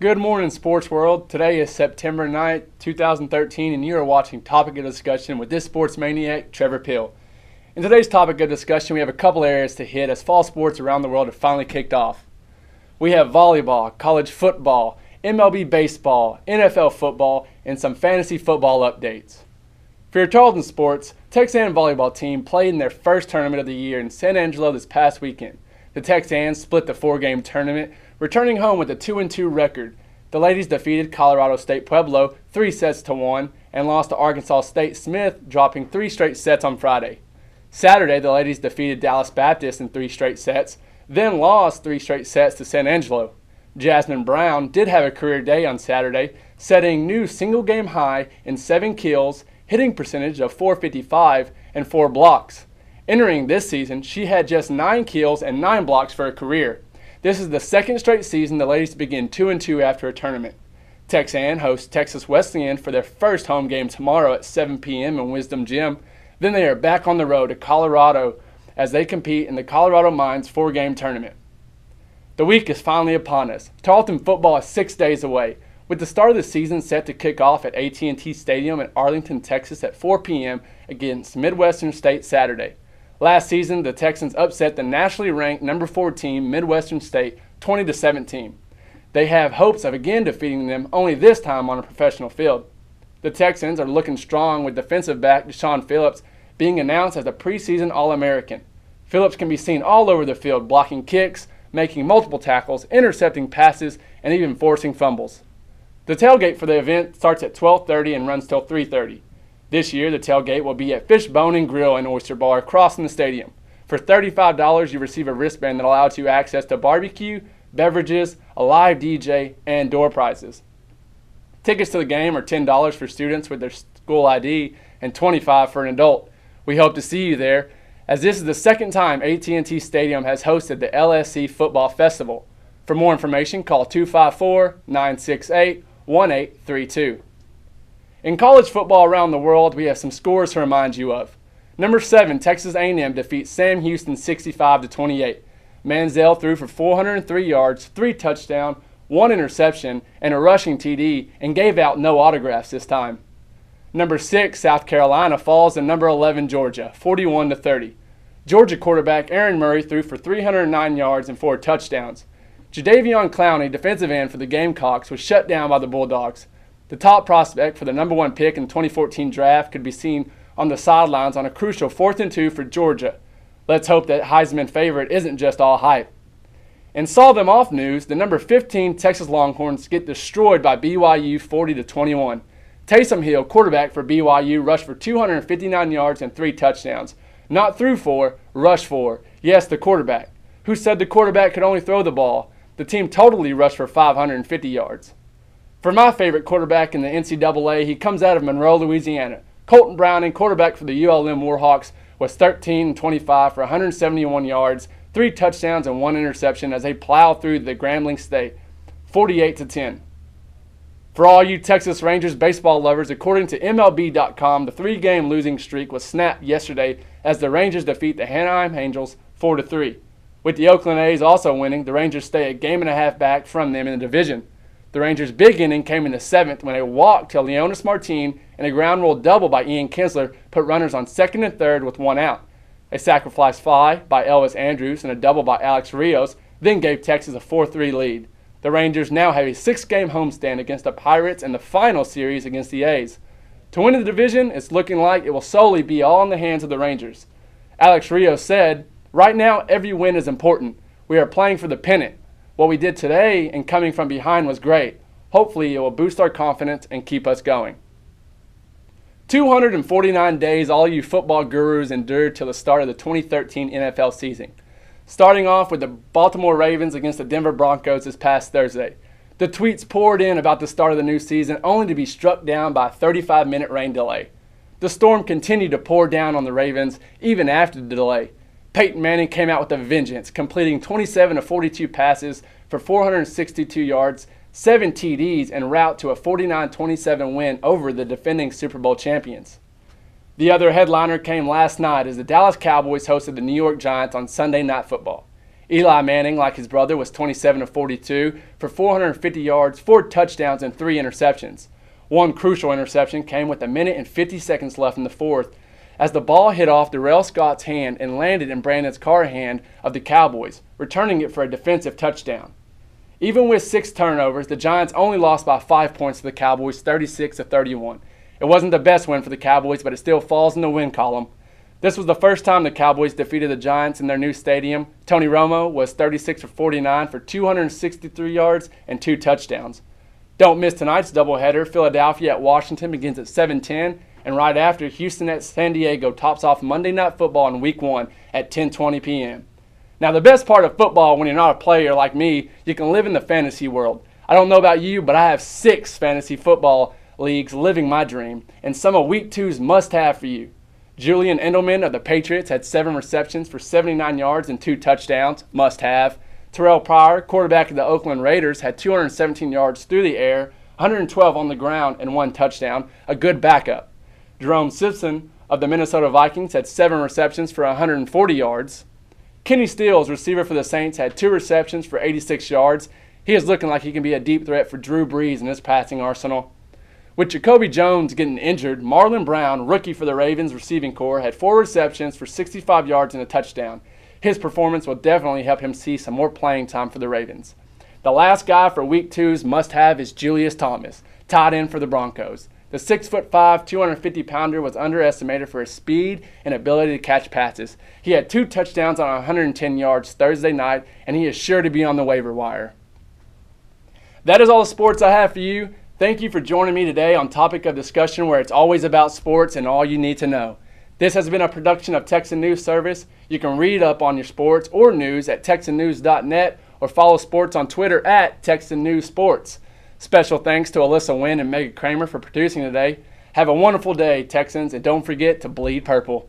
Good morning, sports world. Today is September 9th, 2013, and you are watching Topic of Discussion with this sports maniac, Trevor Peele. In today's topic of discussion, we have a couple areas to hit as fall sports around the world have finally kicked off. We have volleyball, college football, MLB baseball, NFL football, and some fantasy football updates. For your Tarleton sports, Texan volleyball team played in their first tournament of the year in San Angelo this past weekend. The Texans split the four-game tournament, returning home with a 2-2 record. The ladies defeated Colorado State Pueblo 3-1 and lost to Arkansas State Smith, dropping 3 straight sets on Friday. Saturday, the ladies defeated Dallas Baptist in 3 straight sets, then lost 3 straight sets to San Angelo. Jasmine Brown did have a career day on Saturday, setting new single-game high in 7 kills, hitting percentage of .455, and 4 blocks. Entering this season, she had just 9 kills and 9 blocks for a career. This is the second straight season the ladies begin 2-2 after a tournament. Texan hosts Texas Wesleyan for their first home game tomorrow at 7 p.m. in Wisdom Gym. Then they are back on the road to Colorado as they compete in the Colorado Mines 4-game tournament. The week is finally upon us. Tarleton football is 6 days away, with the start of the season set to kick off at AT&T Stadium in Arlington, Texas at 4 p.m. against Midwestern State Saturday. Last season, the Texans upset the nationally ranked number 4 team, Midwestern State, 20-17. They have hopes of again defeating them, only this time on a professional field. The Texans are looking strong with defensive back Deshaun Phillips being announced as a preseason All-American. Phillips can be seen all over the field blocking kicks, making multiple tackles, intercepting passes, and even forcing fumbles. The tailgate for the event starts at 12:30 and runs till 3:30. This year, the tailgate will be at Fishbone and Grill and Oyster Bar across from the stadium. For $35, you receive a wristband that allows you access to barbecue, beverages, a live DJ, and door prizes. Tickets to the game are $10 for students with their school ID and $25 for an adult. We hope to see you there, as this is the second time AT&T Stadium has hosted the LSC Football Festival. For more information, call 254-968-1832. In college football around the world, we have some scores to remind you of. Number 7, Texas A&M defeats Sam Houston 65-28. Manziel threw for 403 yards, 3 touchdowns, 1 interception, and a rushing TD, and gave out no autographs this time. Number 6, South Carolina falls to number 11, Georgia, 41-30. Georgia quarterback Aaron Murray threw for 309 yards and 4 touchdowns. Jadeveon Clowney, defensive end for the Gamecocks, was shut down by the Bulldogs. The top prospect for the number 1 pick in the 2014 draft could be seen on the sidelines on a crucial 4th and 2 for Georgia. Let's hope that Heisman favorite isn't just all hype. In saw them off news, the number 15 Texas Longhorns get destroyed by BYU 40-21. Taysom Hill, quarterback for BYU, rushed for 259 yards and 3 touchdowns. Not threw 4, rushed 4. Yes, the quarterback. Who said the quarterback could only throw the ball? The team totally rushed for 550 yards. For my favorite quarterback in the NCAA, he comes out of Monroe, Louisiana. Colton Browning, quarterback for the ULM Warhawks, was 13-25 for 171 yards, 3 touchdowns, and 1 interception as they plow through the Grambling State, 48-10. For all you Texas Rangers baseball lovers, according to MLB.com, the 3-game losing streak was snapped yesterday as the Rangers defeat the Anaheim Angels 4-3. With the Oakland A's also winning, the Rangers stay a game and a half back from them in the division. The Rangers' big inning came in the 7th when a walk to Leonis Martin and a ground rule double by Ian Kinsler put runners on 2nd and 3rd with 1 out. A sacrifice fly by Elvis Andrews and a double by Alex Rios then gave Texas a 4-3 lead. The Rangers now have a 6-game homestand against the Pirates in the final series against the A's. To win the division, it's looking like it will solely be all in the hands of the Rangers. Alex Rios said, "Right now, every win is important. We are playing for the pennant. What we did today and coming from behind was great. Hopefully it will boost our confidence and keep us going." 249 days all you football gurus endured till the start of the 2013 NFL season. Starting off with the Baltimore Ravens against the Denver Broncos this past Thursday. The tweets poured in about the start of the new season only to be struck down by a 35-minute rain delay. The storm continued to pour down on the Ravens even after the delay. Peyton Manning came out with a vengeance, completing 27 of 42 passes for 462 yards, 7 TDs, en route to a 49-27 win over the defending Super Bowl champions. The other headliner came last night as the Dallas Cowboys hosted the New York Giants on Sunday Night Football. Eli Manning, like his brother, was 27 of 42 for 450 yards, 4 touchdowns, and 3 interceptions. One crucial interception came with 1:50 seconds left in the fourth, as the ball hit off Darrell Scott's hand and landed in Brandon Carr's hand of the Cowboys, returning it for a defensive touchdown. Even with 6 turnovers, the Giants only lost by 5 points to the Cowboys, 36-31. It wasn't the best win for the Cowboys, but it still falls in the win column. This was the first time the Cowboys defeated the Giants in their new stadium. Tony Romo was 36 for 49 for 263 yards and 2 touchdowns. Don't miss tonight's doubleheader. Philadelphia at Washington begins at 7:10, and right after, Houston at San Diego tops off Monday Night Football in Week 1 at 10:20 p.m. Now, the best part of football when you're not a player like me, you can live in the fantasy world. I don't know about you, but I have 6 fantasy football leagues living my dream, and some of Week 2's must-have for you. Julian Edelman of the Patriots had 7 receptions for 79 yards and 2 touchdowns, must-have. Terrell Pryor, quarterback of the Oakland Raiders, had 217 yards through the air, 112 on the ground, and 1 touchdown, a good backup. Jerome Simpson of the Minnesota Vikings had 7 receptions for 140 yards. Kenny Stills, receiver for the Saints, had 2 receptions for 86 yards. He is looking like he can be a deep threat for Drew Brees in his passing arsenal. With Jacoby Jones getting injured, Marlon Brown, rookie for the Ravens receiving corps, had 4 receptions for 65 yards and a touchdown. His performance will definitely help him see some more playing time for the Ravens. The last guy for Week 2's must-have is Julius Thomas, tight end for the Broncos. The 6'5", 250-pounder was underestimated for his speed and ability to catch passes. He had 2 touchdowns on 110 yards Thursday night, and he is sure to be on the waiver wire. That is all the sports I have for you. Thank you for joining me today on Topic of Discussion, where it's always about sports and all you need to know. This has been a production of Texan News Service. You can read up on your sports or news at texannews.net or follow sports on Twitter at Texan News Sports. Special thanks to Alyssa Wynn and Megan Kramer for producing today. Have a wonderful day, Texans, and don't forget to bleed purple.